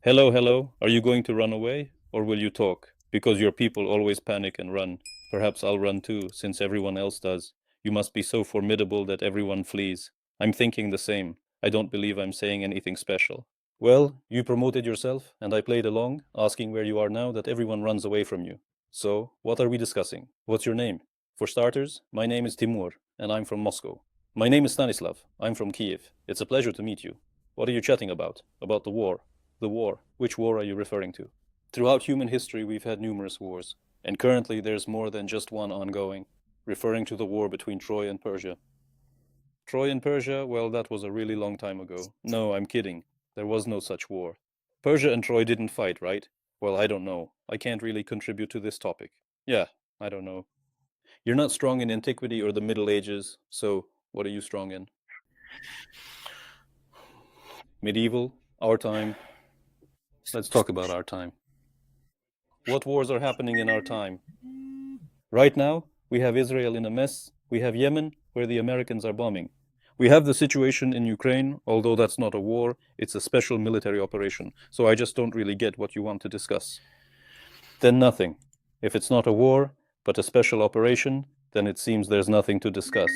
Hello, hello. Are you going to run away? Or will you talk? Because your people always panic and run. Perhaps I'll run too, since everyone else does. You must be so formidable that everyone flees. I'm thinking the same. I don't believe I'm saying anything special. Well, you promoted yourself, and I played along, asking where you are now that everyone runs away from you. So, what are we discussing? What's your name? For starters, my name is Timur, and I'm from Moscow. My name is Stanislav. I'm from Kiev. It's a pleasure to meet you. What are you chatting about? About the war. The war. Which war are you referring to? Throughout human history, we've had numerous wars, and currently there's more than just one ongoing, referring to the war between Troy and Persia. Troy and Persia, well, that was a really long time ago. No, I'm kidding. There was no such war. Persia and Troy didn't fight, right? Well, I don't know. I can't really contribute to this topic. Yeah, I don't know. You're not strong in antiquity or the Middle Ages, so what are you strong in? Medieval? Our time? Let's talk about our time. What wars are happening in our time? Right now, we have Israel in a mess. We have Yemen, where the Americans are bombing. We have the situation in Ukraine, although that's not a war, it's a special military operation. So I just don't really get what you want to discuss. Then nothing. If it's not a war, but a special operation, then it seems there's nothing to discuss.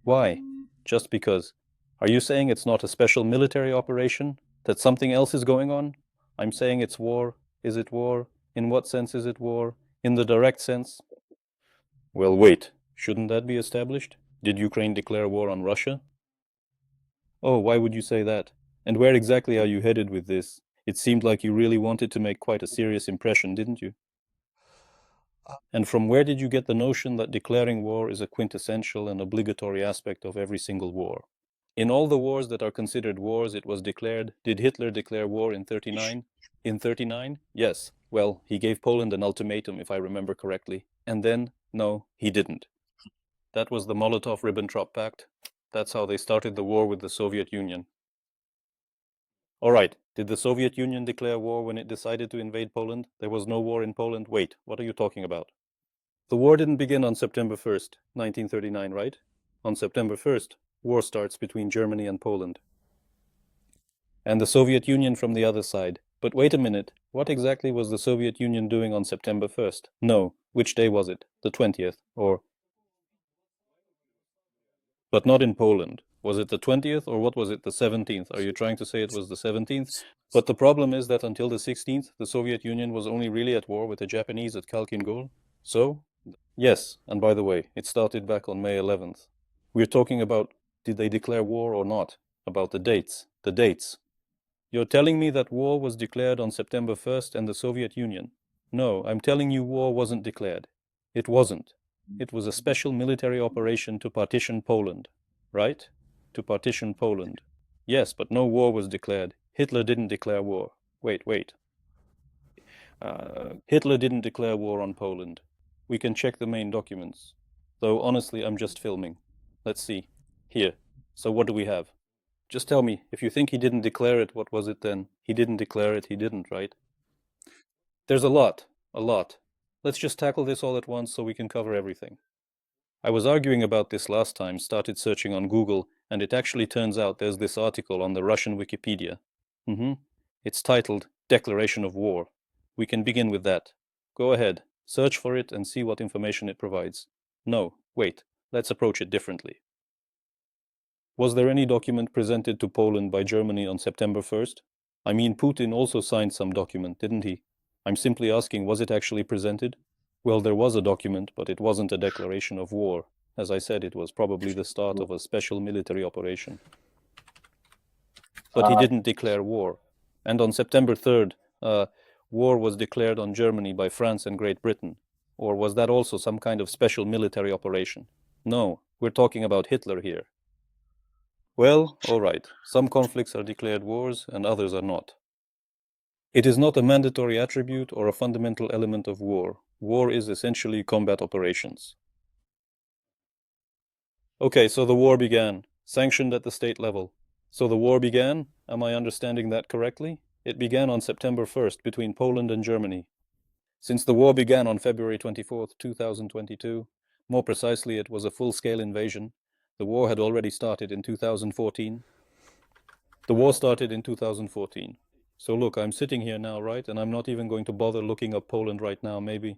Why? Just because. Are you saying it's not a special military operation? That something else is going on? I'm saying it's war. Is it war? In what sense is it war? In the direct sense? Well, wait. Shouldn't that be established? Did Ukraine declare war on Russia? Oh, why would you say that? And where exactly are you headed with this? It seemed like you really wanted to make quite a serious impression, didn't you? And from where did you get the notion that declaring war is a quintessential and obligatory aspect of every single war? In all the wars that are considered wars, it was declared. Did Hitler declare war in 39? In 39? Yes. Well, he gave Poland an ultimatum, if I remember correctly. And then, no, he didn't. That was the Molotov-Ribbentrop Pact. That's how they started the war with the Soviet Union. All right, did the Soviet Union declare war when it decided to invade Poland? There was no war in Poland. Wait, what are you talking about? The war didn't begin on September 1st, 1939, right? On September 1st, war starts between Germany and Poland. And the Soviet Union from the other side. But wait a minute, what exactly was the Soviet Union doing on September 1st? No, which day was it? The 20th, or... But not in Poland. Was it the 20th, or what was it, the 17th? Are you trying to say it was the 17th? But the problem is that until the 16th, the Soviet Union was only really at war with the Japanese at Khalkhin Gol. So, yes, and by the way, it started back on May 11th. We're talking about did they declare war or not? About the dates. The dates. You're telling me that war was declared on September 1st and the Soviet Union. No, I'm telling you war wasn't declared. It wasn't. It was a special military operation to partition Poland. Right? To partition Poland. Yes, but no war was declared. Hitler didn't declare war. Wait. Hitler didn't declare war on Poland. We can check the main documents. Though honestly, I'm just filming. Let's see. Here. So what do we have? Just tell me, if you think he didn't declare it, what was it then? He didn't declare it, he didn't, right? There's a lot. A lot. Let's just tackle this all at once so we can cover everything. I was arguing about this last time, started searching on Google, and it actually turns out there's this article on the Russian Wikipedia. It's titled Declaration of War. We can begin with that. Go ahead, search for it and see what information it provides. No, wait, let's approach it differently. Was there any document presented to Poland by Germany on September 1st? I mean, Putin also signed some document, didn't he? I'm simply asking, was it actually presented? Well, there was a document, but it wasn't a declaration of war. As I said, it was probably the start of a special military operation. But he didn't declare war. And on September 3rd, war was declared on Germany by France and Great Britain. Or was that also some kind of special military operation? No, we're talking about Hitler here. Well, all right, some conflicts are declared wars and others are not. It is not a mandatory attribute or a fundamental element of war. War is essentially combat operations. Okay, so the war began, sanctioned at the state level. So the war began? Am I understanding that correctly? It began on September 1st between Poland and Germany. Since the war began on February 24th, 2022, more precisely, it was a full-scale invasion. The war had already started in 2014. The war started in 2014. So look, I'm sitting here now, right? And I'm not even going to bother looking up Poland right now, maybe.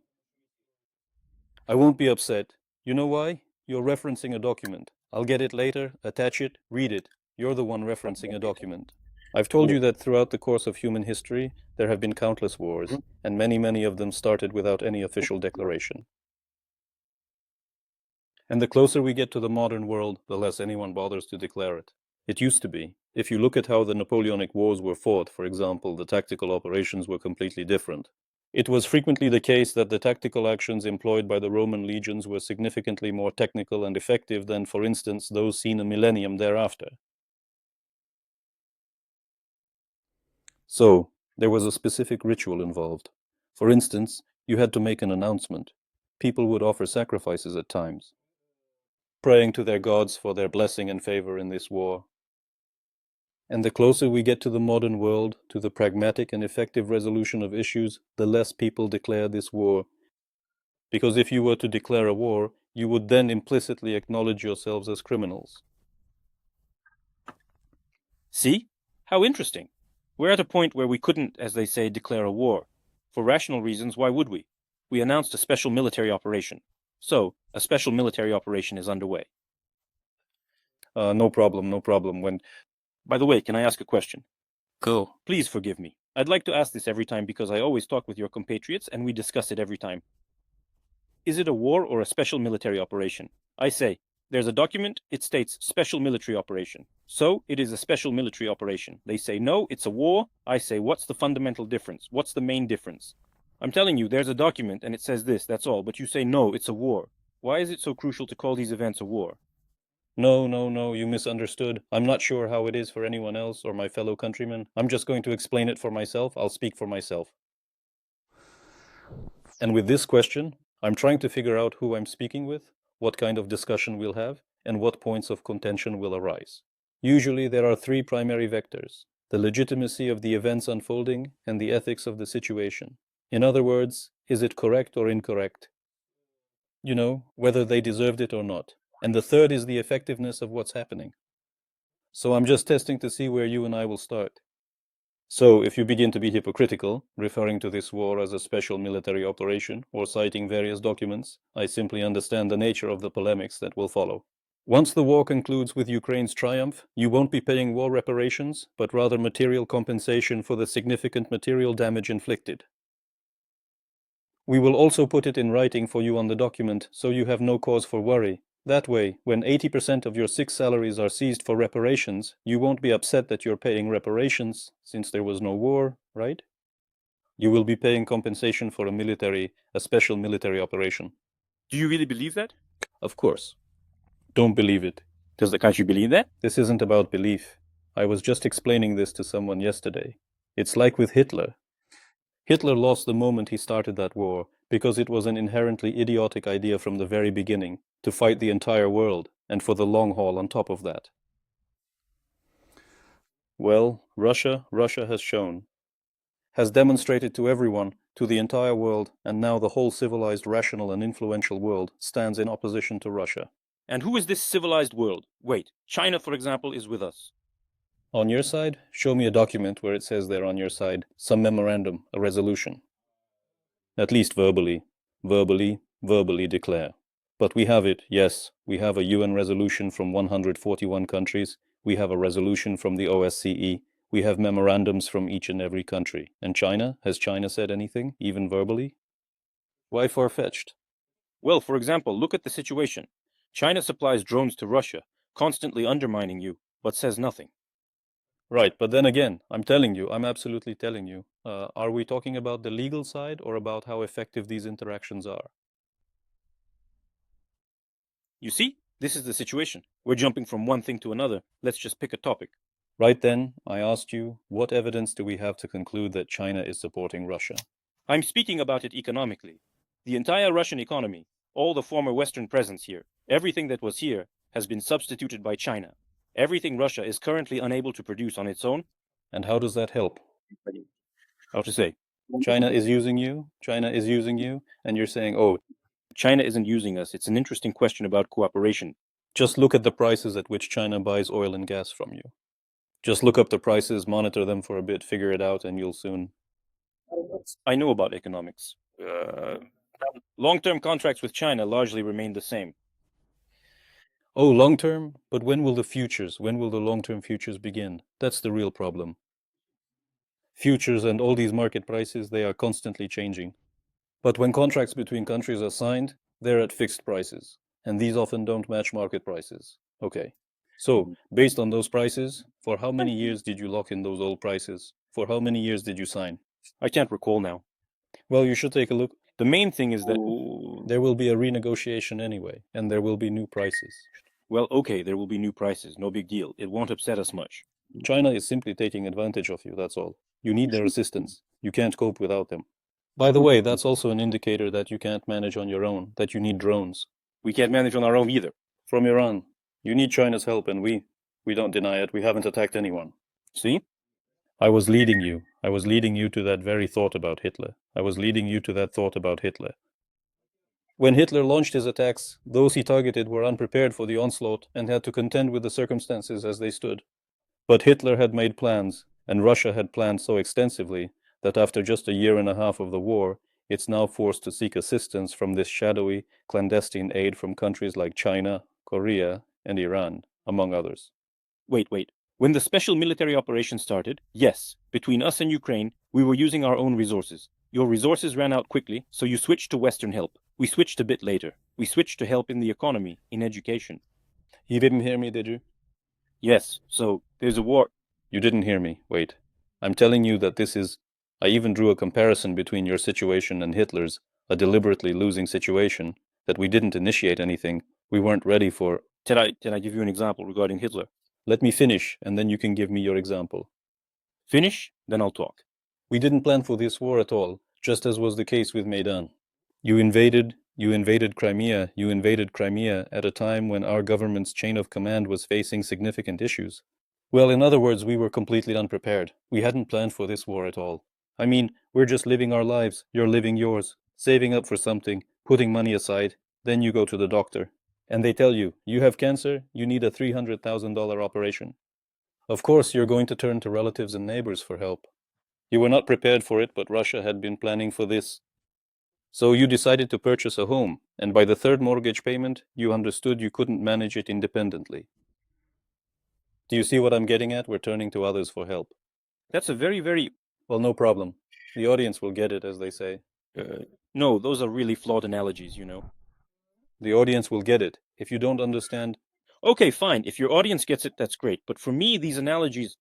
I won't be upset. You know why? You're referencing a document. I'll get it later, attach it, read it. You're the one referencing a document. I've told you that throughout the course of human history, there have been countless wars, and many of them started without any official declaration. And the closer we get to the modern world, the less anyone bothers to declare it. It used to be. If you look at how the Napoleonic Wars were fought, for example, the tactical operations were completely different. It was frequently the case that the tactical actions employed by the Roman legions were significantly more technical and effective than, for instance, those seen a millennium thereafter. So, there was a specific ritual involved. For instance, you had to make an announcement. People would offer sacrifices at times, praying to their gods for their blessing and favor in this war. And the closer we get to the modern world, to the pragmatic and effective resolution of issues, the less people declare this war. Because if you were to declare a war, you would then implicitly acknowledge yourselves as criminals. See? How interesting. We're at a point where we couldn't, as they say, declare a war. For rational reasons, why would we? We announced a special military operation. So, a special military operation is underway. No problem. By the way, can I ask a question? Go. Please forgive me. I'd like to ask this every time because I always talk with your compatriots and we discuss it every time. Is it a war or a special military operation? I say, there's a document, it states special military operation. So, it is a special military operation. They say, no, it's a war. I say, what's the fundamental difference? What's the main difference? I'm telling you, there's a document and it says this, that's all. But you say, no, it's a war. Why is it so crucial to call these events a war? No, you misunderstood. I'm not sure how it is for anyone else or my fellow countrymen. I'm just going to explain it for myself. I'll speak for myself. And with this question, I'm trying to figure out who I'm speaking with, what kind of discussion we'll have, and what points of contention will arise. Usually there are three primary vectors: the legitimacy of the events unfolding and the ethics of the situation. In other words, is it correct or incorrect? You know, whether they deserved it or not. And the third is the effectiveness of what's happening. So I'm just testing to see where you and I will start. So if you begin to be hypocritical, referring to this war as a special military operation or citing various documents, I simply understand the nature of the polemics that will follow. Once the war concludes with Ukraine's triumph, you won't be paying war reparations, but rather material compensation for the significant material damage inflicted. We will also put it in writing for you on the document, so you have no cause for worry. That way, when 80% of your 6 salaries are seized for reparations, you won't be upset that you're paying reparations, since there was no war, right? You will be paying compensation for a special military operation. Do you really believe that? Of course. Don't believe it. Does the country believe that? This isn't about belief. I was just explaining this to someone yesterday. It's like with Hitler. Hitler lost the moment he started that war, because it was an inherently idiotic idea from the very beginning, to fight the entire world, and for the long haul on top of that. Well, Russia has demonstrated to everyone, to the entire world, and now the whole civilized, rational, and influential world stands in opposition to Russia. And who is this civilized world? Wait, China, for example, is with us. On your side? Show me a document where it says they're on your side. Some memorandum, a resolution. At least verbally declare. But we have it, yes. We have a UN resolution from 141 countries. We have a resolution from the OSCE. We have memorandums from each and every country. And China? Has China said anything, even verbally? Why far-fetched? Well, for example, look at the situation. China supplies drones to Russia, constantly undermining you, but says nothing. Right, but then again, I'm absolutely telling you. Are we talking about the legal side or about how effective these interactions are? You see, this is the situation. We're jumping from one thing to another. Let's just pick a topic. Right then, I asked you, what evidence do we have to conclude that China is supporting Russia? I'm speaking about it economically. The entire Russian economy, all the former Western presence here, everything that was here, has been substituted by China. Everything Russia is currently unable to produce on its own. And how does that help? How to say? China is using you, and you're saying, oh, China isn't using us. It's an interesting question about cooperation. Just look at the prices at which China buys oil and gas from you. Just look up the prices, monitor them for a bit, figure it out, and you'll soon. I know about economics. Long-term contracts with China largely remain the same. Oh, long term? But when will the long-term futures begin? That's the real problem. Futures and all these market prices, they are constantly changing. But when contracts between countries are signed, they're at fixed prices, and these often don't match market prices. Okay. So, based on those prices, for how many years did you lock in those old prices? For how many years did you sign? I can't recall now. Well, you should take a look. The main thing is that... There will be a renegotiation anyway, and there will be new prices. Well, okay, there will be new prices. No big deal. It won't upset us much. China is simply taking advantage of you, that's all. You need their assistance. You can't cope without them. By the way, that's also an indicator that you can't manage on your own, that you need drones. We can't manage on our own either. From Iran. You need China's help, and we don't deny it. We haven't attacked anyone. See? I was leading you. I was leading you to that very thought about Hitler. I was leading you to that thought about Hitler. When Hitler launched his attacks, those he targeted were unprepared for the onslaught and had to contend with the circumstances as they stood. But Hitler had made plans, and Russia had planned so extensively that after just a year and a half of the war, it's now forced to seek assistance from this shadowy, clandestine aid from countries like China, Korea, and Iran, among others. Wait. When the special military operation started, yes, between us and Ukraine, we were using our own resources. Your resources ran out quickly, so you switched to Western help. We switched a bit later. We switched to help in the economy, in education. You didn't hear me, did you? Yes, so there's a war. You didn't hear me. Wait. I'm telling you that this is... I even drew a comparison between your situation and Hitler's, a deliberately losing situation, that we didn't initiate anything. We weren't ready for... Did I give you an example regarding Hitler? Let me finish, and then you can give me your example. Finish, then I'll talk. We didn't plan for this war at all, just as was the case with Maidan. You invaded Crimea at a time when our government's chain of command was facing significant issues. Well, in other words, we were completely unprepared. We hadn't planned for this war at all. I mean, we're just living our lives, you're living yours, saving up for something, putting money aside, then you go to the doctor. And they tell you, you have cancer, you need a $300,000 operation. Of course, you're going to turn to relatives and neighbors for help. You were not prepared for it, but Russia had been planning for this. So you decided to purchase a home, and by the third mortgage payment, you understood you couldn't manage it independently. Do you see what I'm getting at? We're turning to others for help. That's a very... Well, no problem. The audience will get it, as they say. No, those are really flawed analogies, you know. The audience will get it. If you don't understand... Okay, fine. If your audience gets it, that's great. But for me, these analogies...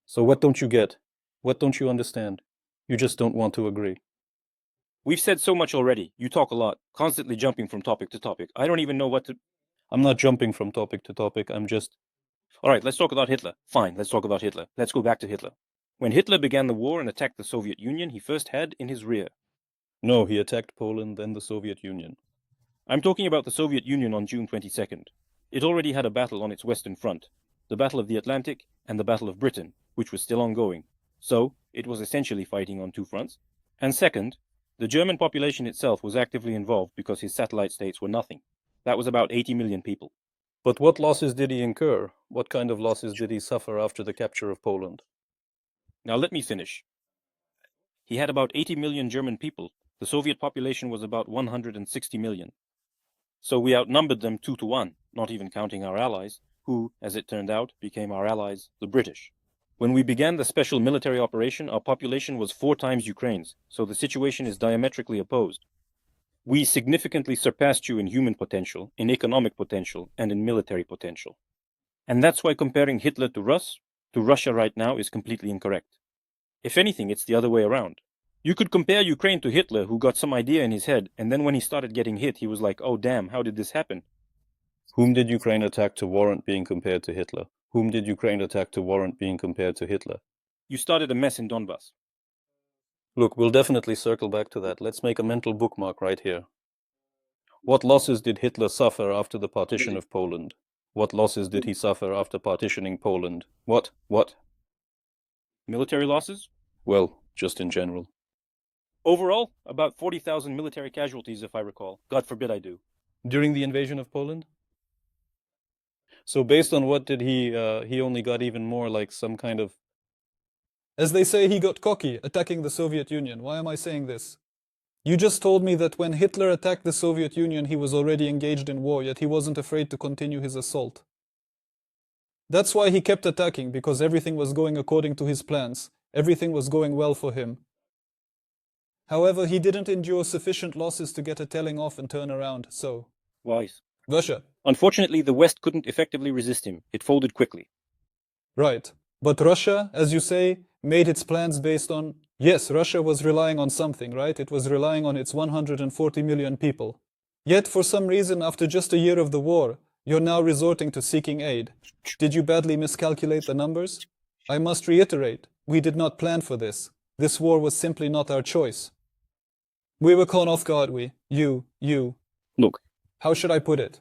So what don't you get? What don't you understand? You just don't want to agree. We've said so much already. You talk a lot, constantly jumping from topic to topic. I don't even know what to... I'm not jumping from topic to topic. I'm just... All right, let's talk about Hitler. Fine, let's talk about Hitler. Let's go back to Hitler. When Hitler began the war and attacked the Soviet Union, he first had in his rear... No, he attacked Poland, then the Soviet Union. I'm talking about the Soviet Union on June 22nd. It already had a battle on its western front, the Battle of the Atlantic and the Battle of Britain, which was still ongoing. So, it was essentially fighting on two fronts. And second, the German population itself was actively involved because his satellite states were nothing. That was about 80 million people. But what losses did he incur? What kind of losses did he suffer after the capture of Poland? Now let me finish. He had about 80 million German people. The Soviet population was about 160 million. So we outnumbered them 2-1, not even counting our allies, who, as it turned out, became our allies, the British. When we began the special military operation, our population was 4 times Ukraine's, so the situation is diametrically opposed. We significantly surpassed you in human potential, in economic potential, and in military potential. And that's why comparing Hitler to Russia right now is completely incorrect. If anything, it's the other way around. You could compare Ukraine to Hitler, who got some idea in his head, and then when he started getting hit, he was like, oh damn, how did this happen? Whom did Ukraine attack to warrant being compared to Hitler? Whom did Ukraine attack to warrant being compared to Hitler? You started a mess in Donbass. Look, we'll definitely circle back to that. Let's make a mental bookmark right here. What losses did Hitler suffer after the partition of Poland? What losses did he suffer after partitioning Poland? What? Military losses? Well, just in general. Overall, about 40,000 military casualties, if I recall. God forbid I do. During the invasion of Poland? So based on what did he only got even more like some kind of, as they say, he got cocky attacking the Soviet Union. Why am I saying this? You just told me that when Hitler attacked the Soviet Union, he was already engaged in war, yet he wasn't afraid to continue his assault. That's why he kept attacking, because everything was going according to his plans. Everything was going well for him. However, he didn't endure sufficient losses to get a telling off and turn around, so... Wise. Russia. Unfortunately, the West couldn't effectively resist him. It folded quickly. Right. But Russia, as you say, made its plans based on... Yes, Russia was relying on something, right? It was relying on its 140 million people. Yet, for some reason, after just a year of the war, you're now resorting to seeking aid. Did you badly miscalculate the numbers? I must reiterate, we did not plan for this. This war was simply not our choice. We were caught off guard, you. Look, How should I put it?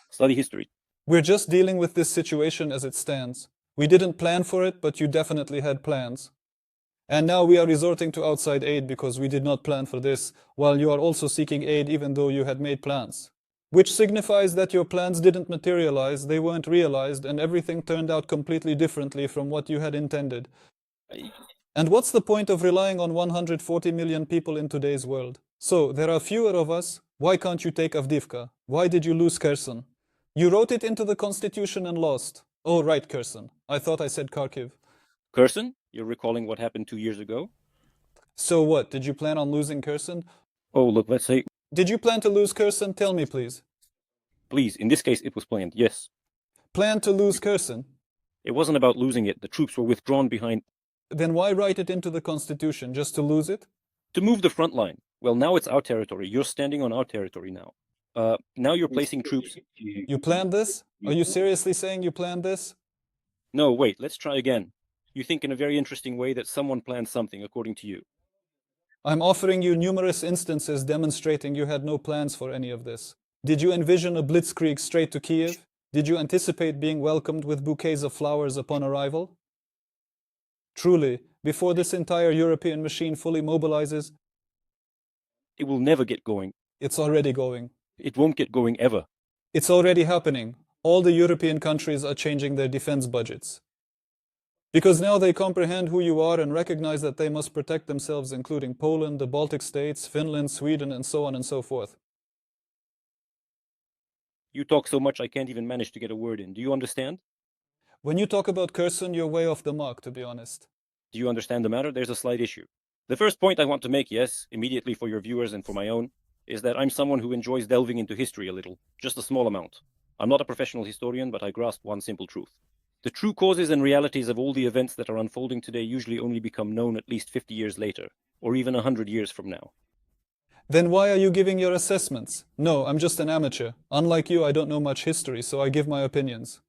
study history. We're just dealing with this situation as it stands. We didn't plan for it, but you definitely had plans. And now we are resorting to outside aid because we did not plan for this, while you are also seeking aid even though you had made plans. Which signifies that your plans didn't materialize, they weren't realized, and everything turned out completely differently from what you had intended. And what's the point of relying on 140 million people in today's world? So, there are fewer of us. Why can't you take Avdiivka? Why did you lose Kherson? You wrote it into the constitution and lost. Oh, right, Kherson. I thought I said Kharkiv. Kherson, you're recalling what happened 2 years ago? So what, did you plan on losing Kherson? Oh, look, let's say... Did you plan to lose Kherson? Tell me, please. Please, in this case, it was planned, yes. Plan to lose Kherson? It wasn't about losing it. The troops were withdrawn behind... Then why write it into the constitution, just to lose it? To move the front line. Well, now it's our territory. You're standing on our territory now. Now you're placing troops... You planned this? Are you seriously saying you planned this? No, wait, let's try again. You think in a very interesting way that someone planned something, according to you. I'm offering you numerous instances demonstrating you had no plans for any of this. Did you envision a blitzkrieg straight to Kiev? Did you anticipate being welcomed with bouquets of flowers upon arrival? Truly, before this entire European machine fully mobilizes, It will never get going. it's already going. It won't get going ever. It's already happening. All the European countries are changing their defense budgets. Because now they comprehend who you are and recognize that they must protect themselves, including Poland, the Baltic states, Finland, Sweden, and so on and so forth. You talk so much I can't even manage to get a word in. Do you understand? When you talk about Kherson, you're way off the mark, to be honest. Do you understand the matter? There's a slight issue. The first point I want to make, yes, immediately for your viewers and for my own, is that I'm someone who enjoys delving into history a little, just a small amount. I'm not a professional historian, but I grasp one simple truth. The true causes and realities of all the events that are unfolding today usually only become known at least 50 years later, or even 100 years from now. Then why are you giving your assessments? No, I'm just an amateur. Unlike you, I don't know much history, so I give my opinions.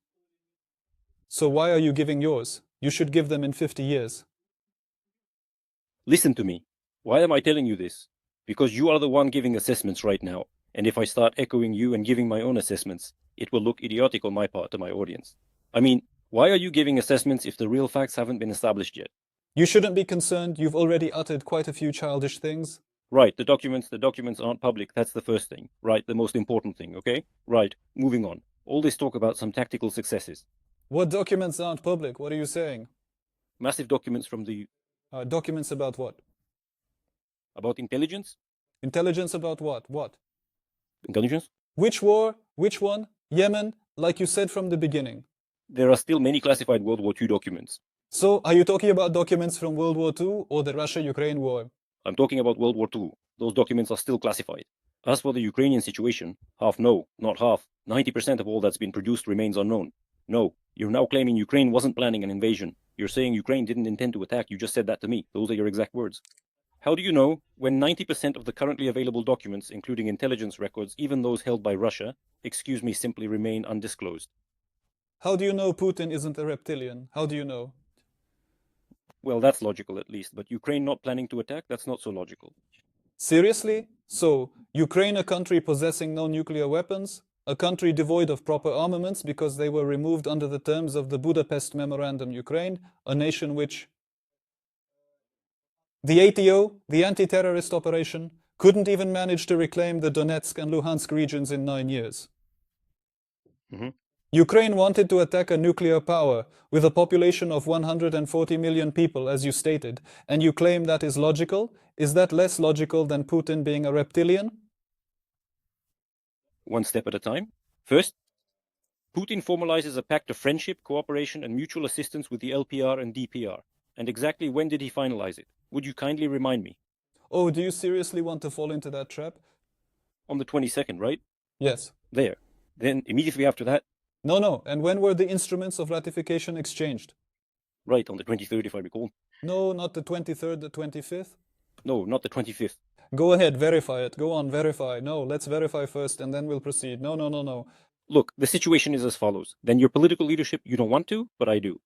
So why are you giving yours? You should give them in 50 years. Listen to me. Why am I telling you this? Because you are the one giving assessments right now, and if I start echoing you and giving my own assessments, it will look idiotic on my part to my audience. I mean, why are you giving assessments if the real facts haven't been established yet? You shouldn't be concerned, you've already uttered quite a few childish things. Right, the documents aren't public, that's the first thing. Right, the most important thing, okay? Right, moving on. All this talk about some tactical successes. What documents aren't public? What are you saying? Massive documents from the... Documents about what? About intelligence? Intelligence about what? What? Intelligence? Which war? Which one? Yemen? Like you said from the beginning. There are still many classified World War II documents. So, are you talking about documents from World War II or the Russia-Ukraine war? I'm talking about World War II. Those documents are still classified. As for the Ukrainian situation, no, not half. 90% of all that's been produced remains unknown. No, you're now claiming Ukraine wasn't planning an invasion. You're saying Ukraine didn't intend to attack. You just said that to me. Those are your exact words. How do you know when 90% of the currently available documents, including intelligence records, even those held by Russia, simply remain undisclosed? How do you know Putin isn't a reptilian? How do you know? Well, that's logical at least, but Ukraine not planning to attack, that's not so logical. Seriously? So, Ukraine, a country possessing no nuclear weapons, a country devoid of proper armaments because they were removed under the terms of the Budapest Memorandum Ukraine, a nation which... The ATO, the anti-terrorist operation, couldn't even manage to reclaim the Donetsk and Luhansk regions in 9 years. Ukraine wanted to attack a nuclear power with a population of 140 million people, as you stated, and you claim that is logical? Is that less logical than Putin being a reptilian? One step at a time. First, Putin formalizes a pact of friendship, cooperation, and mutual assistance with the LPR and DPR. And exactly when did he finalize it? Would you kindly remind me? Oh, do you seriously want to fall into that trap? On the 22nd, right? Yes. There. Then, immediately after that? No. And when were the instruments of ratification exchanged? Right, on the 23rd, if I recall. No, not the 23rd, the 25th? No, not the 25th. Go ahead, verify it. Go on, verify. No, let's verify first and then we'll proceed. No. Look, the situation is as follows. Then your political leadership, you don't want to, but I do.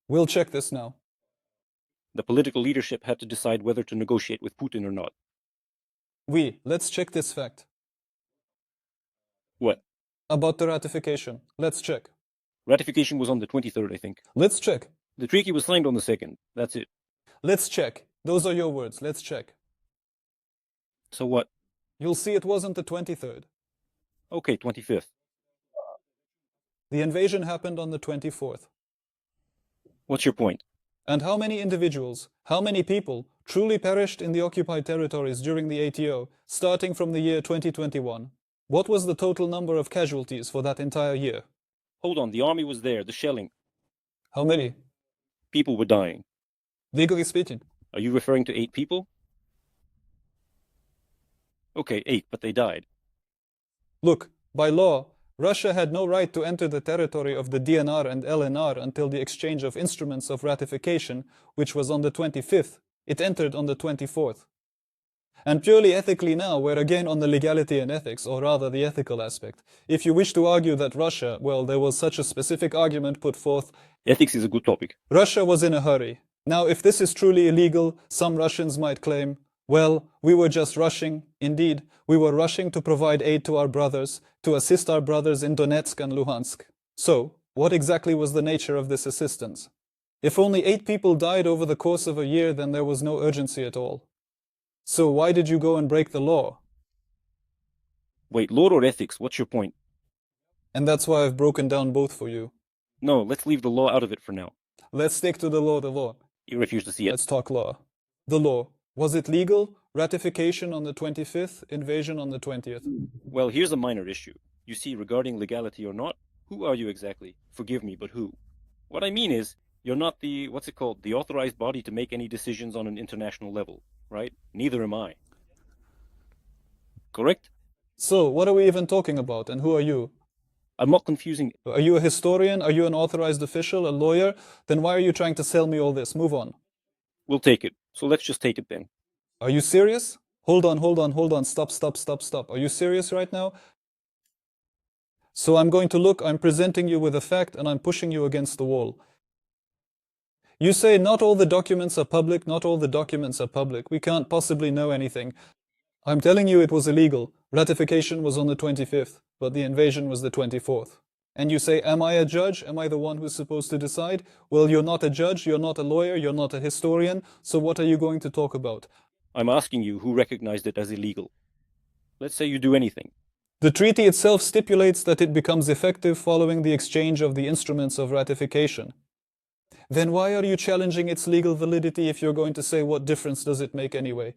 We'll check this now. The political leadership had to decide whether to negotiate with Putin or not. Let's check this fact. What? About the ratification. Let's check. Ratification was on the 23rd, I think. Let's check. The treaty was signed on the 2nd. That's it. Let's check. Those are your words. Let's check. So what? You'll see it wasn't the 23rd. Okay, 25th. The invasion happened on the 24th. What's your point? And how many individuals, how many people truly perished in the occupied territories during the ATO, starting from the year 2021? What was the total number of casualties for that entire year? Hold on, the army was there, the shelling. How many? People were dying. Legally speaking. Are you referring to 8 people? Okay, 8, but they died. Look, by law, Russia had no right to enter the territory of the DNR and LNR until the exchange of instruments of ratification, which was on the 25th. It entered on the 24th. And purely ethically now, we're again on the legality and ethics, or rather the ethical aspect. If you wish to argue that Russia, well, there was such a specific argument put forth. Ethics is a good topic. Russia was in a hurry. Now, if this is truly illegal, some Russians might claim, well, we were just rushing. Indeed, we were rushing to provide aid to our brothers, to assist our brothers in Donetsk and Luhansk. So, what exactly was the nature of this assistance? If only 8 people died over the course of a year, then there was no urgency at all. So why did you go and break the law? Wait, law or ethics? What's your point? And that's why I've broken down both for you. No, let's leave the law out of it for now. Let's stick to the law. You refuse to see it. Let's talk law. The law. Was it legal? Ratification on the 25th, invasion on the 20th. Well, here's a minor issue. You see, regarding legality or not, who are you exactly? Forgive me, but who? What I mean is, you're not the, the authorized body to make any decisions on an international level, right? Neither am I. Correct? So, what are we even talking about, and who are you? I'm not confusing. Are you a historian? Are you an authorized official? A lawyer? Then why are you trying to sell me all this? Move on. We'll take it. So let's just take it then. Are you serious? Hold on. Stop. Are you serious right now? So I'm going to look, I'm presenting you with a fact, and I'm pushing you against the wall. You say not all the documents are public, we can't possibly know anything. I'm telling you it was illegal. Ratification was on the 25th, but the invasion was the 24th. And you say, am I a judge? Am I the one who's supposed to decide? Well, you're not a judge, you're not a lawyer, you're not a historian, so what are you going to talk about? I'm asking you who recognized it as illegal. Let's say you do anything. The treaty itself stipulates that it becomes effective following the exchange of the instruments of ratification. Then why are you challenging its legal validity if you're going to say what difference does it make anyway?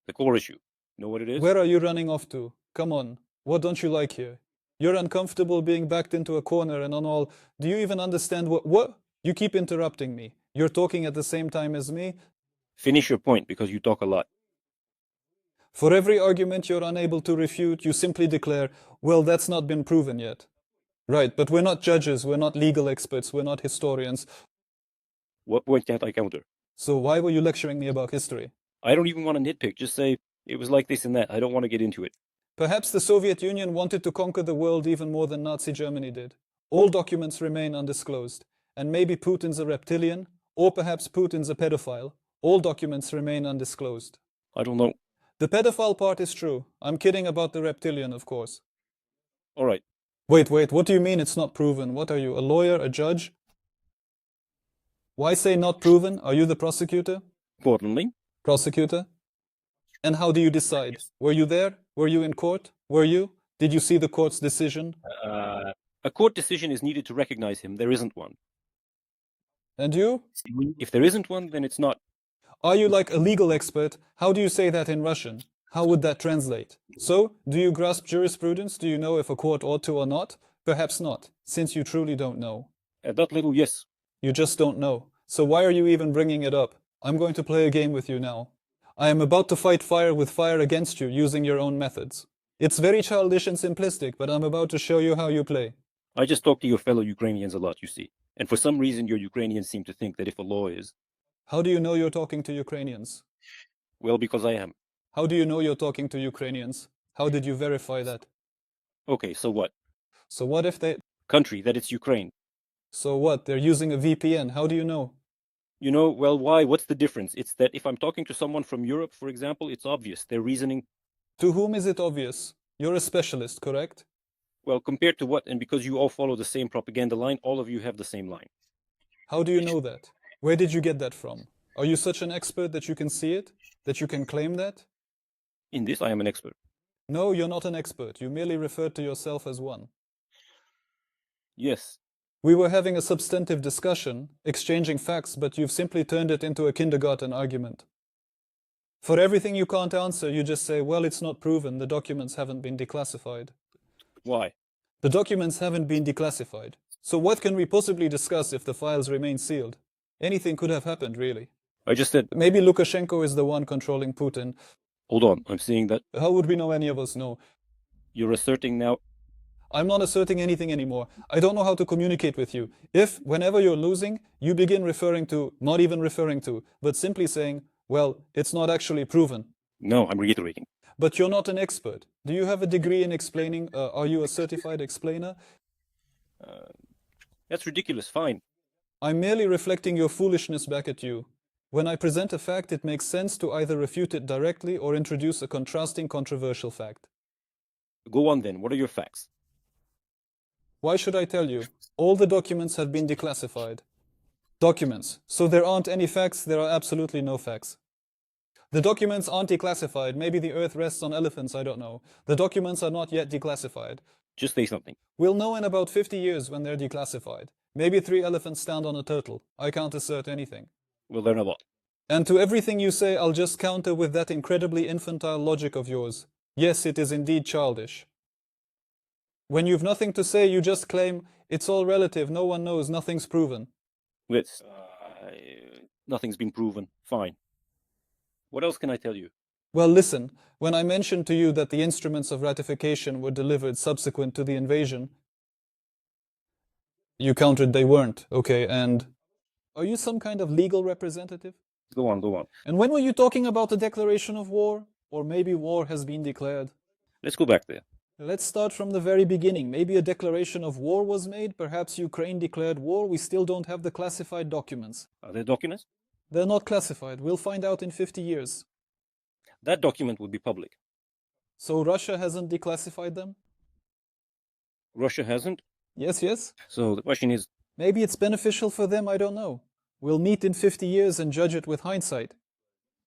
The core issue. Know what it is? Where are you running off to? Come on. What don't you like here? You're uncomfortable being backed into a corner and on all. Do you even understand what? You keep interrupting me. You're talking at the same time as me. Finish your point because you talk a lot. For every argument you're unable to refute, you simply declare, well, that's not been proven yet. Right, but we're not judges, we're not legal experts, we're not historians. What point can't I counter? So why were you lecturing me about history? I don't even want to nitpick. Just say, it was like this and that. I don't want to get into it. Perhaps the Soviet Union wanted to conquer the world even more than Nazi Germany did. All documents remain undisclosed. And maybe Putin's a reptilian, or perhaps Putin's a pedophile. All documents remain undisclosed. I don't know. The pedophile part is true. I'm kidding about the reptilian, of course. All right. Wait, what do you mean it's not proven? What are you, a lawyer, a judge? Why say not proven? Are you the prosecutor? Importantly. Prosecutor? And how do you decide? Were you there? Were you in court? Were you? Did you see the court's decision? A court decision is needed to recognize him. There isn't one. And you? If there isn't one, then it's not. Are you like a legal expert? How do you say that in Russian? How would that translate? So, do you grasp jurisprudence? Do you know if a court ought to or not? Perhaps not, since you truly don't know. At that level, yes. You just don't know. So why are you even bringing it up? I'm going to play a game with you now. I am about to fight fire with fire against you using your own methods. It's very childish and simplistic, but I'm about to show you how you play. I just talk to your fellow Ukrainians a lot, you see. And for some reason, your Ukrainians seem to think that if a law is... How do you know you're talking to Ukrainians? Well, because I am. How do you know you're talking to Ukrainians? How did you verify that? Okay, so what? So what if they... Country, that it's Ukraine. So what? They're using a VPN. How do you know? You know, well, why? What's the difference? It's that if I'm talking to someone from Europe, for example, it's obvious. They're reasoning... To whom is it obvious? You're a specialist, correct? Well, compared to what? And because you all follow the same propaganda line, all of you have the same line. How do you know that? Where did you get that from? Are you such an expert that you can see it? That you can claim that? In this, I am an expert. No, you're not an expert. You merely referred to yourself as one. Yes. We were having a substantive discussion, exchanging facts, but you've simply turned it into a kindergarten argument. For everything you can't answer, you just say, well, it's not proven, the documents haven't been declassified. Why? The documents haven't been declassified. So what can we possibly discuss if the files remain sealed? Anything could have happened, really. I just said... Maybe Lukashenko is the one controlling Putin. Hold on, I'm saying that... How would we know? Any of us know? You're asserting now... I'm not asserting anything anymore. I don't know how to communicate with you. If, whenever you're losing, you begin referring to, not even referring to, but simply saying, well, it's not actually proven. No, I'm reiterating. But you're not an expert. Do you have a degree in explaining? Are you a certified explainer? That's ridiculous, fine. I'm merely reflecting your foolishness back at you. When I present a fact, it makes sense to either refute it directly or introduce a contrasting, controversial fact. Go on then, what are your facts? Why should I tell you? All the documents have been declassified. Documents. So there aren't any facts, there are absolutely no facts. The documents aren't declassified. Maybe the earth rests on elephants, I don't know. The documents are not yet declassified. Just say something. We'll know in about 50 years when they're declassified. Maybe 3 elephants stand on a turtle. I can't assert anything. We'll learn a lot. And to everything you say, I'll just counter with that incredibly infantile logic of yours. Yes, it is indeed childish. When you've nothing to say, you just claim, it's all relative, no one knows, nothing's proven. Let's... nothing's been proven. Fine. What else can I tell you? Well, listen, when I mentioned to you that the instruments of ratification were delivered subsequent to the invasion, you countered they weren't, okay, and... Are you some kind of legal representative? Go on, go on. And when were you talking about the declaration of war? Or maybe war has been declared? Let's go back there. Let's start from the very beginning. Maybe a declaration of war was made. Perhaps Ukraine declared war. We still don't have the classified documents. Are there documents? They're not classified. We'll find out in 50 years. That document will be public. So Russia hasn't declassified them? Russia hasn't? Yes, yes. So the question is... Maybe it's beneficial for them, I don't know. We'll meet in 50 years and judge it with hindsight.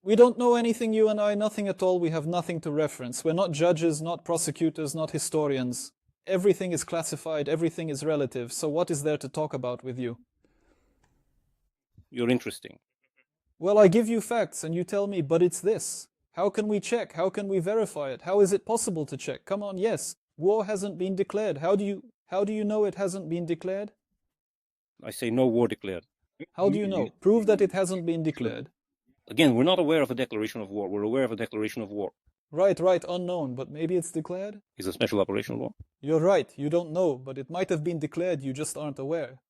We don't know anything, you and I, nothing at all. We have nothing to reference. We're not judges, not prosecutors, not historians. Everything is classified, everything is relative. So what is there to talk about with you? You're interesting. Well, I give you facts and you tell me, but it's this. How can we check? How can we verify it? How is it possible to check? Come on, yes. War hasn't been declared. How do you know it hasn't been declared? I say no war declared. How do you know? Prove that it hasn't been declared. Again, we're not aware of a declaration of war. We're aware of a declaration of war. Right, unknown, but maybe it's declared? Is a special operation war? You're right, you don't know, but it might have been declared, you just aren't aware.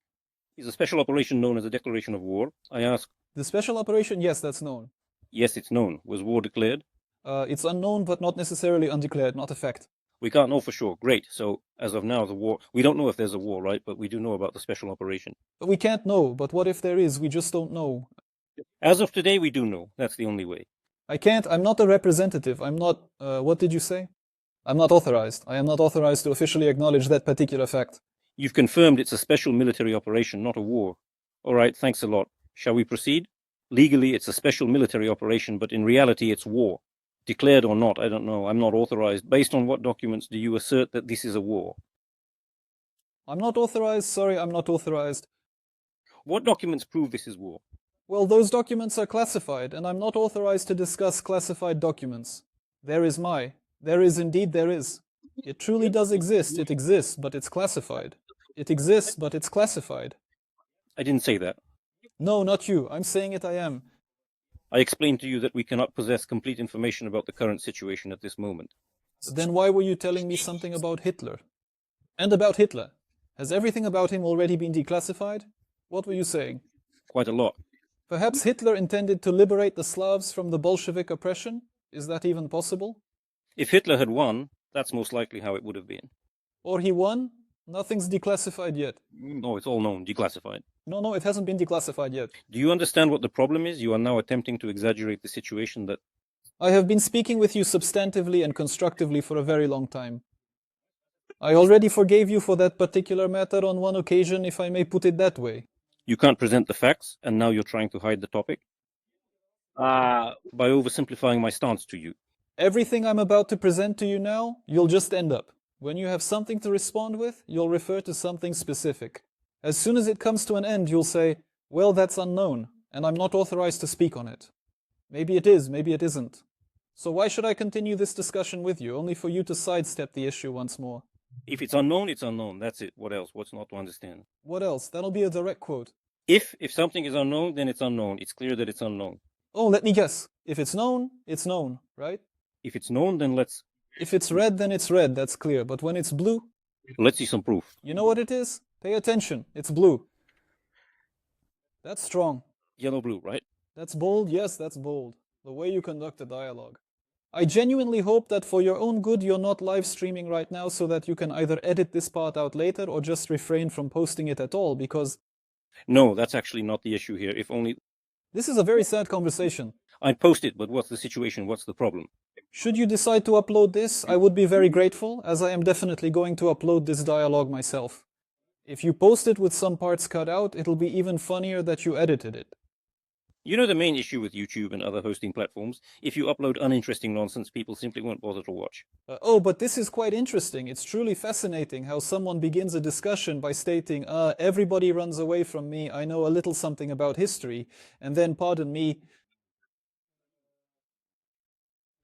Is a special operation known as a declaration of war? I ask. The special operation, yes, that's known. Yes, it's known. Was war declared? It's unknown, but not necessarily undeclared, not a fact. We can't know for sure. Great. So, as of now, the war... We don't know if there's a war, right? But we do know about the special operation. But we can't know, but what if there is? We just don't know. As of today, we do know. That's the only way. I'm not a representative. I'm not... what did you say? I'm not authorized. I am not authorized to officially acknowledge that particular fact. You've confirmed it's a special military operation, not a war. All right, thanks a lot. Shall we proceed? Legally, it's a special military operation, but in reality, it's war. Declared or not, I don't know. I'm not authorized. Based on what documents do you assert that this is a war? I'm not authorized. Sorry, I'm not authorized. What documents prove this is war? Well, those documents are classified, and I'm not authorized to discuss classified documents. There is indeed there is. It truly does exist. It exists, but it's classified. It exists, but it's classified. I didn't say that. No, not you. I'm saying it, I am. I explained to you that we cannot possess complete information about the current situation at this moment. Then why were you telling me something about Hitler? And about Hitler? Has everything about him already been declassified? What were you saying? Quite a lot. Perhaps Hitler intended to liberate the Slavs from the Bolshevik oppression? Is that even possible? If Hitler had won, that's most likely how it would have been. Or he won? Nothing's declassified yet. No, it's all known, declassified. No, it hasn't been declassified yet. Do you understand what the problem is? You are now attempting to exaggerate the situation that... I have been speaking with you substantively and constructively for a very long time. I already forgave you for that particular matter on one occasion, if I may put it that way. You can't present the facts, and now you're trying to hide the topic? By oversimplifying my stance to you. Everything I'm about to present to you now, you'll just end up. When you have something to respond with, you'll refer to something specific. As soon as it comes to an end, you'll say, well, that's unknown, and I'm not authorized to speak on it. Maybe it is, maybe it isn't. So why should I continue this discussion with you, only for you to sidestep the issue once more? If it's unknown, it's unknown. That's it. What else? What's not to understand? What else? That'll be a direct quote. If something is unknown, then it's unknown. It's clear that it's unknown. Oh, let me guess. If it's known, right? If it's known, then let's... If it's red, then it's red, that's clear. But when it's blue... Let's see some proof. You know what it is? Pay attention. It's blue. That's strong. Yellow-blue, right? That's bold. Yes, that's bold. The way you conduct a dialogue. I genuinely hope that for your own good you're not live streaming right now so that you can either edit this part out later or just refrain from posting it at all, because... No, that's actually not the issue here. If only... This is a very sad conversation. I'd post it, but what's the situation? What's the problem? Should you decide to upload this, I would be very grateful, as I am definitely going to upload this dialogue myself. If you post it with some parts cut out, it'll be even funnier that you edited it. You know the main issue with YouTube and other hosting platforms? If you upload uninteresting nonsense, people simply won't bother to watch. Oh, but this is quite interesting. It's truly fascinating how someone begins a discussion by stating, everybody runs away from me, I know a little something about history, and then, pardon me,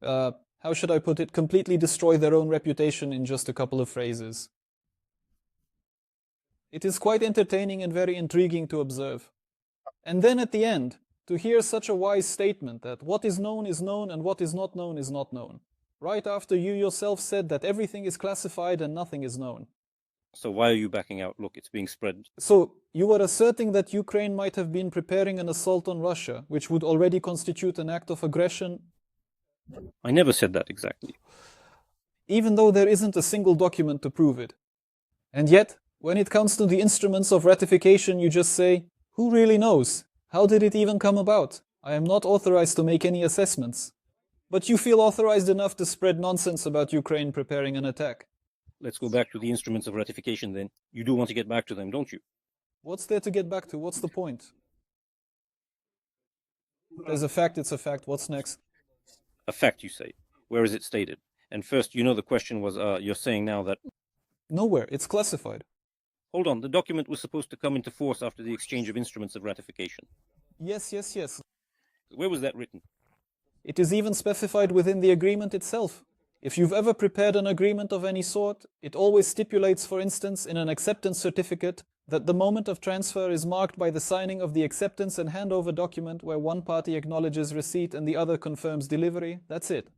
how should I put it, completely destroy their own reputation in just a couple of phrases. It is quite entertaining and very intriguing to observe. And then at the end, to hear such a wise statement that what is known and what is not known is not known, right after you yourself said that everything is classified and nothing is known. So why are you backing out? Look, it's being spread. So you were asserting that Ukraine might have been preparing an assault on Russia, which would already constitute an act of aggression? I never said that exactly. Even though there isn't a single document to prove it. And yet, when it comes to the instruments of ratification, you just say, who really knows? How did it even come about? I am not authorized to make any assessments. But you feel authorized enough to spread nonsense about Ukraine preparing an attack. Let's go back to the instruments of ratification then. You do want to get back to them, don't you? What's there to get back to? What's the point? There's a fact, it's a fact. What's next? A fact, you say. Where is it stated? And first, you know the question was, you're saying now that... Nowhere. It's classified. Hold on, the document was supposed to come into force after the exchange of instruments of ratification. Yes. Where was that written? It is even specified within the agreement itself. If you've ever prepared an agreement of any sort, it always stipulates, for instance, in an acceptance certificate, that the moment of transfer is marked by the signing of the acceptance and handover document where one party acknowledges receipt and the other confirms delivery. That's it.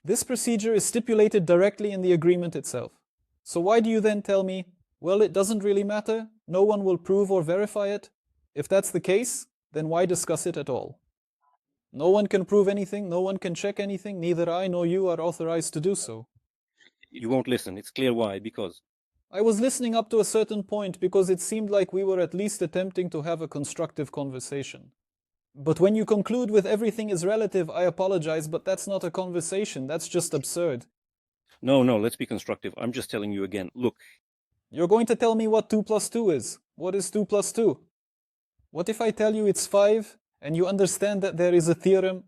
This procedure is stipulated directly in the agreement itself. So why do you then tell me, well, it doesn't really matter, no one will prove or verify it? If that's the case, then why discuss it at all? No one can prove anything, no one can check anything, neither I nor you are authorized to do so. You won't listen, it's clear why, because... I was listening up to a certain point because it seemed like we were at least attempting to have a constructive conversation. But when you conclude with everything is relative, I apologize, but that's not a conversation, that's just absurd. No, let's be constructive. I'm just telling you again, look. You're going to tell me what 2 plus 2 is. What is 2 plus 2? What if I tell you it's 5, and you understand that there is a theorem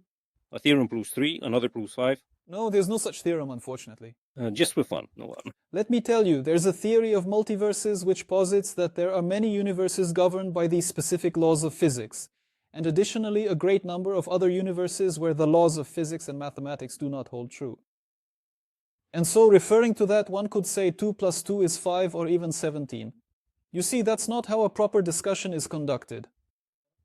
A theorem proves 3, another proves 5. No, there's no such theorem, unfortunately. Just for fun. No, Let me tell you, there's a theory of multiverses which posits that there are many universes governed by these specific laws of physics, and additionally a great number of other universes where the laws of physics and mathematics do not hold true. And so, referring to that, one could say 2 plus 2 is 5 or even 17. You see, that's not how a proper discussion is conducted.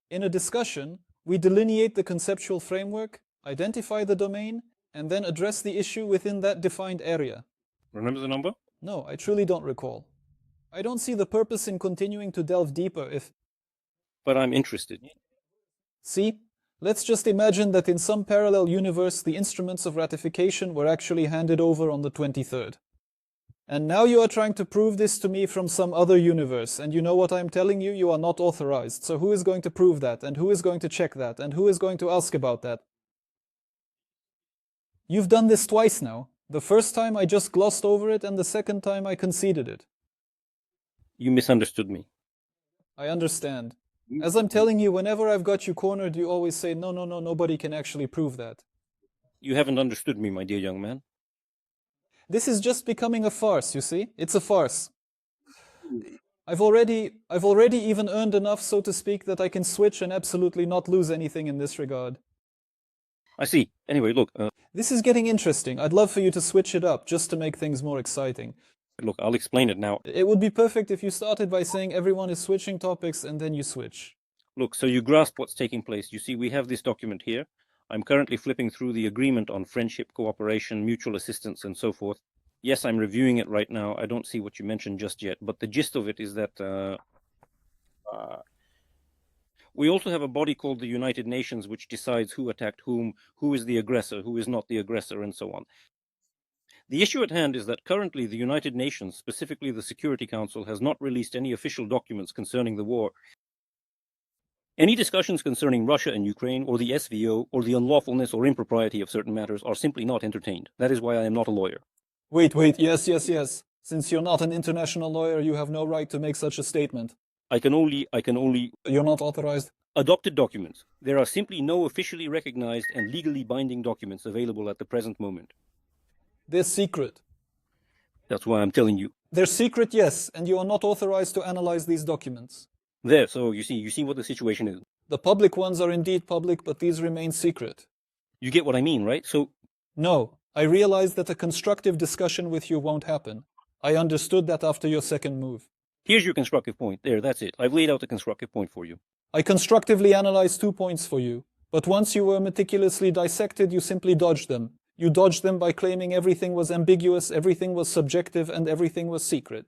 In a discussion, we delineate the conceptual framework, identify the domain, and then address the issue within that defined area. remember the number? No, I truly don't recall. I don't see the purpose in continuing to delve deeper if... But I'm interested. See? Let's just imagine that in some parallel universe the instruments of ratification were actually handed over on the 23rd. And now you are trying to prove this to me from some other universe, and you know what I'm telling you? You are not authorized. So who is going to prove that? And who is going to check that? And who is going to ask about that? You've done this twice now. The first time I just glossed over it, and the second time I conceded it. You misunderstood me. I understand. As I'm telling you, whenever I've got you cornered, you always say, no, nobody can actually prove that. You haven't understood me, my dear young man. This is just becoming a farce, you see? It's a farce. I've already even earned enough, so to speak, that I can switch and absolutely not lose anything in this regard. I see. Anyway, look. This is getting interesting. I'd love for you to switch it up, just to make things more exciting. Look, I'll explain it now. It would be perfect if you started by saying everyone is switching topics and then you switch. Look, so you grasp what's taking place. You see, we have this document here. I'm currently flipping through the agreement on friendship, cooperation, mutual assistance, and so forth. Yes, I'm reviewing it right now. I don't see what you mentioned just yet, but the gist of it is that we also have a body called the United Nations, which decides who attacked whom, who is the aggressor, who is not the aggressor, and so on. The issue at hand is that currently the United Nations, specifically the Security Council, has not released any official documents concerning the war. Any discussions concerning Russia and Ukraine, or the SVO, or the unlawfulness or impropriety of certain matters are simply not entertained. That is why I am not a lawyer. Wait, yes. Since you're not an international lawyer, you have no right to make such a statement. I can only... You're not authorized? Adopted documents. There are simply no officially recognized and legally binding documents available at the present moment. They're secret. That's why I'm telling you. They're secret, yes, and you are not authorized to analyze these documents. There, so you see what the situation is. The public ones are indeed public, but these remain secret. You get what I mean, right? So... No, I realize that a constructive discussion with you won't happen. I understood that after your second move. Here's your constructive point. There, that's it. I've laid out the constructive point for you. I constructively analyzed 2 points for you, but once you were meticulously dissected, you simply dodged them. You dodged them by claiming everything was ambiguous, everything was subjective, and everything was secret.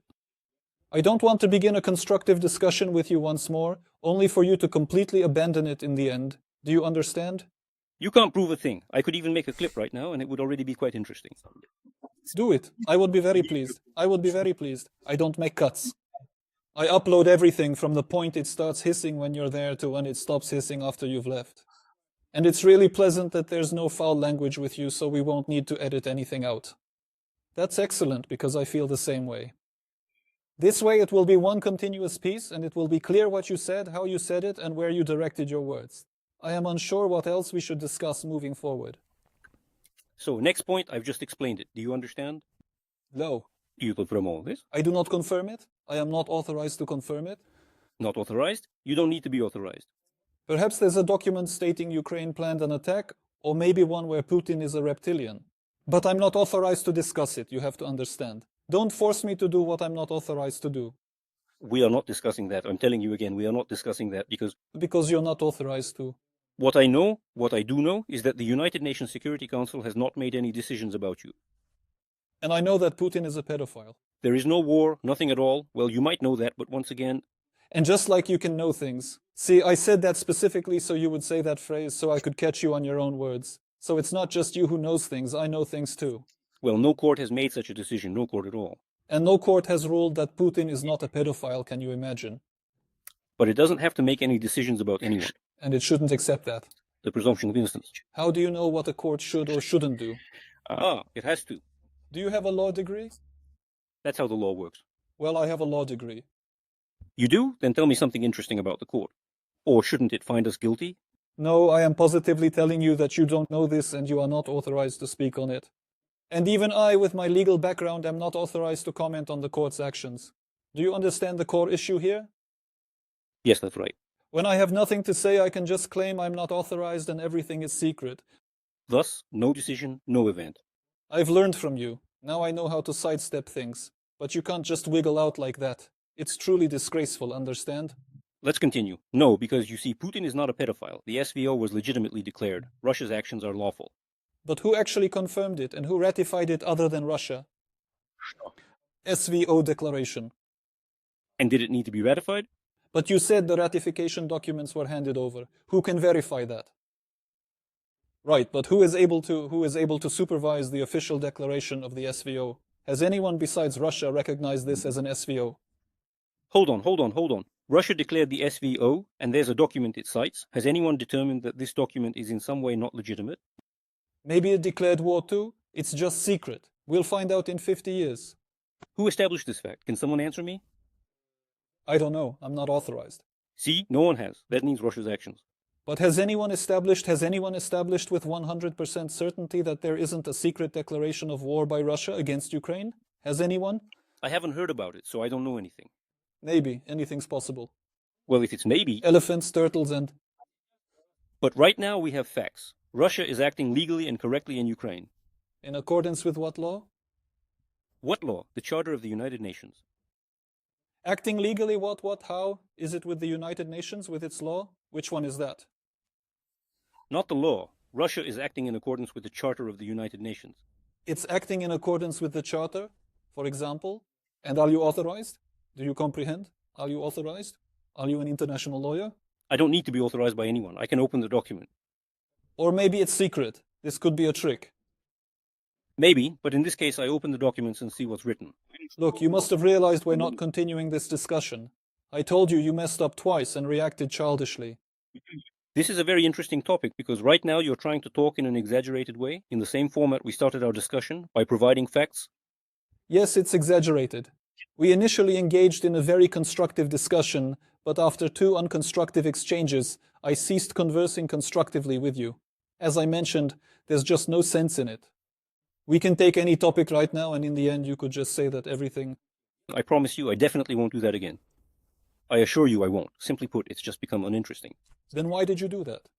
I don't want to begin a constructive discussion with you once more, only for you to completely abandon it in the end. Do you understand? You can't prove a thing. I could even make a clip right now, and it would already be quite interesting. Do it. I would be very pleased. I don't make cuts. I upload everything from the point it starts hissing when you're there to when it stops hissing after you've left. And it's really pleasant that there's no foul language with you, so we won't need to edit anything out. That's excellent, because I feel the same way. This way it will be one continuous piece, and it will be clear what you said, how you said it, and where you directed your words. I am unsure what else we should discuss moving forward. So, next point, I've just explained it. Do you understand? No. Do you confirm all this? I do not confirm it. I am not authorized to confirm it. Not authorized? You don't need to be authorized. Perhaps there's a document stating Ukraine planned an attack, or maybe one where Putin is a reptilian. But I'm not authorized to discuss it, you have to understand. Don't force me to do what I'm not authorized to do. We are not discussing that. I'm telling you again, we are not discussing that because... Because you're not authorized to. What I do know, is that the United Nations Security Council has not made any decisions about you. And I know that Putin is a pedophile. There is no war, nothing at all. Well, you might know that, but once again... And just like you can know things. See, I said that specifically so you would say that phrase so I could catch you on your own words. So it's not just you who knows things, I know things too. Well, no court has made such a decision, no court at all. And no court has ruled that Putin is not a pedophile, can you imagine? But it doesn't have to make any decisions about anyone. And it shouldn't accept that. The presumption of innocence. How do you know what a court should or shouldn't do? It has to. Do you have a law degree? That's how the law works. Well, I have a law degree. You do? Then tell me something interesting about the court. Or shouldn't it find us guilty? No, I am positively telling you that you don't know this and you are not authorized to speak on it. And even I, with my legal background, am not authorized to comment on the court's actions. Do you understand the core issue here? Yes, that's right. When I have nothing to say, I can just claim I'm not authorized and everything is secret. Thus, no decision, no event. I've learned from you. Now I know how to sidestep things. But you can't just wiggle out like that. It's truly disgraceful, understand? Let's continue. No, because you see, Putin is not a pedophile. The SVO was legitimately declared. Russia's actions are lawful. But who actually confirmed it and who ratified it other than Russia? SVO declaration. And did it need to be ratified? But you said the ratification documents were handed over. Who can verify that? Right, but who is able to supervise the official declaration of the SVO? Has anyone besides Russia recognized this as an SVO? Hold on. Russia declared the SVO, and there's a document it cites. Has anyone determined that this document is in some way not legitimate? Maybe it declared war too? It's just secret. We'll find out in 50 years. Who established this fact? Can someone answer me? I don't know. I'm not authorized. See, no one has. That means Russia's actions. But has anyone established with 100% certainty that there isn't a secret declaration of war by Russia against Ukraine? Has anyone? I haven't heard about it, so I don't know anything. Maybe. Anything's possible. Well, if it's maybe... Elephants, turtles, and... But right now we have facts. Russia is acting legally and correctly in Ukraine. In accordance with what law? What law? The Charter of the United Nations. Acting legally, what, how? Is it with the United Nations, with its law? Which one is that? Not the law. Russia is acting in accordance with the Charter of the United Nations. It's acting in accordance with the Charter, for example? And are you authorized? Do you comprehend? Are you authorized? Are you an international lawyer? I don't need to be authorized by anyone. I can open the document. Or maybe it's secret. This could be a trick. Maybe, but in this case I open the documents and see what's written. Look, you must have realized we're not continuing this discussion. I told you messed up twice and reacted childishly. This is a very interesting topic because right now you're trying to talk in an exaggerated way, in the same format we started our discussion, by providing facts. Yes, it's exaggerated. We initially engaged in a very constructive discussion, but after 2 unconstructive exchanges, I ceased conversing constructively with you. As I mentioned, there's just no sense in it. We can take any topic right now, and in the end you could just say that everything... I promise you I definitely won't do that again. I assure you I won't. Simply put, it's just become uninteresting. Then why did you do that?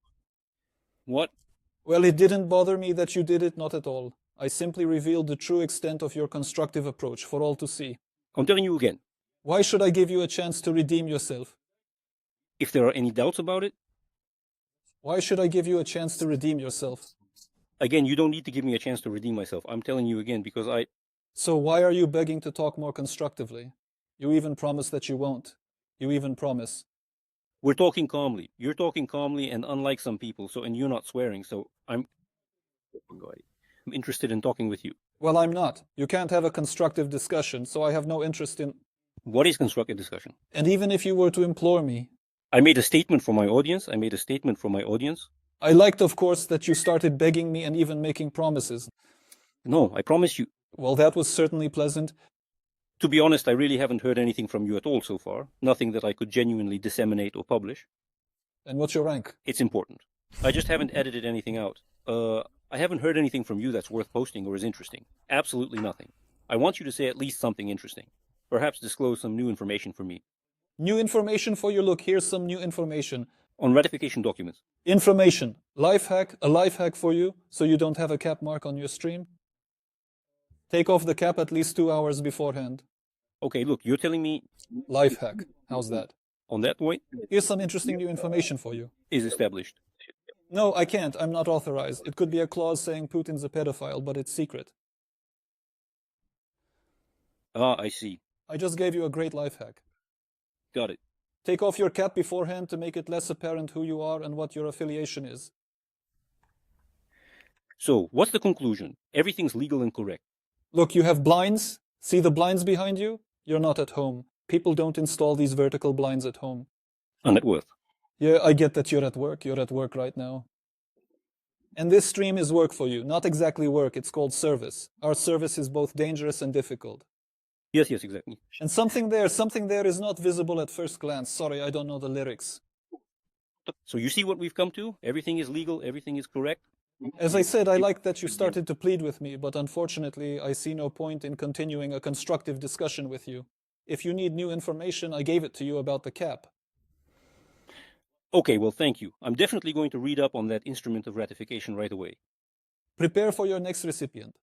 What? Well, it didn't bother me that you did it, not at all. I simply revealed the true extent of your constructive approach for all to see. I'm telling you again. Why should I give you a chance to redeem yourself? If there are any doubts about it... Why should I give you a chance to redeem yourself? Again, you don't need to give me a chance to redeem myself. I'm telling you again because I... So why are you begging to talk more constructively? You even promise that you won't. You even promise. We're talking calmly. You're talking calmly and unlike some people, and you're not swearing, so I'm interested in talking with you. Well, I'm not. You can't have a constructive discussion, so I have no interest in... What is constructive discussion? And even if you were to implore me... I made a statement for my audience. I liked, of course, that you started begging me and even making promises. No, I promise you. Well, that was certainly pleasant. To be honest, I really haven't heard anything from you at all so far. Nothing that I could genuinely disseminate or publish. And what's your rank? It's important. I just haven't edited anything out. I haven't heard anything from you that's worth posting or is interesting. Absolutely nothing. I want you to say at least something interesting. Perhaps disclose some new information for me. New information for you? Look, here's some new information. On ratification documents. Information. Life hack. A life hack for you, so you don't have a cap mark on your stream. Take off the cap at least 2 hours beforehand. Okay, look, you're telling me... Life hack. How's that? On that point? Here's some interesting new information for you. Is established. No, I can't. I'm not authorized. It could be a clause saying Putin's a pedophile, but it's secret. Ah, I see. I just gave you a great life hack. Got it. Take off your cap beforehand to make it less apparent who you are and what your affiliation is. So, what's the conclusion? Everything's legal and correct. Look, you have blinds. See the blinds behind you? You're not at home. People don't install these vertical blinds at home. On net worth. Yeah, I get that you're at work. You're at work right now. And this stream is work for you. Not exactly work. It's called service. Our service is both dangerous and difficult. Yes, exactly. And something there is not visible at first glance. Sorry, I don't know the lyrics. So you see what we've come to? Everything is legal, everything is correct. As I said, I like that you started to plead with me, but unfortunately, I see no point in continuing a constructive discussion with you. If you need new information, I gave it to you about the cap. Okay, well, thank you. I'm definitely going to read up on that instrument of ratification right away. Prepare for your next recipient.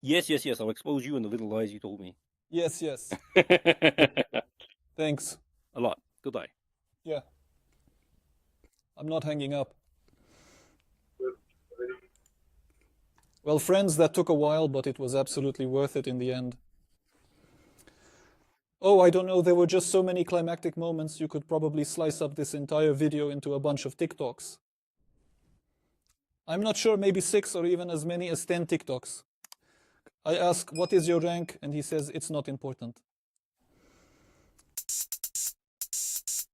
Yes, yes, yes. I'll expose you and the little lies you told me. Yes, yes. Thanks. A lot. Goodbye. Yeah. I'm not hanging up. Well, friends, that took a while, but it was absolutely worth it in the end. Oh, I don't know, there were just so many climactic moments, you could probably slice up this entire video into a bunch of TikToks. I'm not sure, maybe 6 or even as many as 10 TikToks. I ask, what is your rank? And he says, it's not important.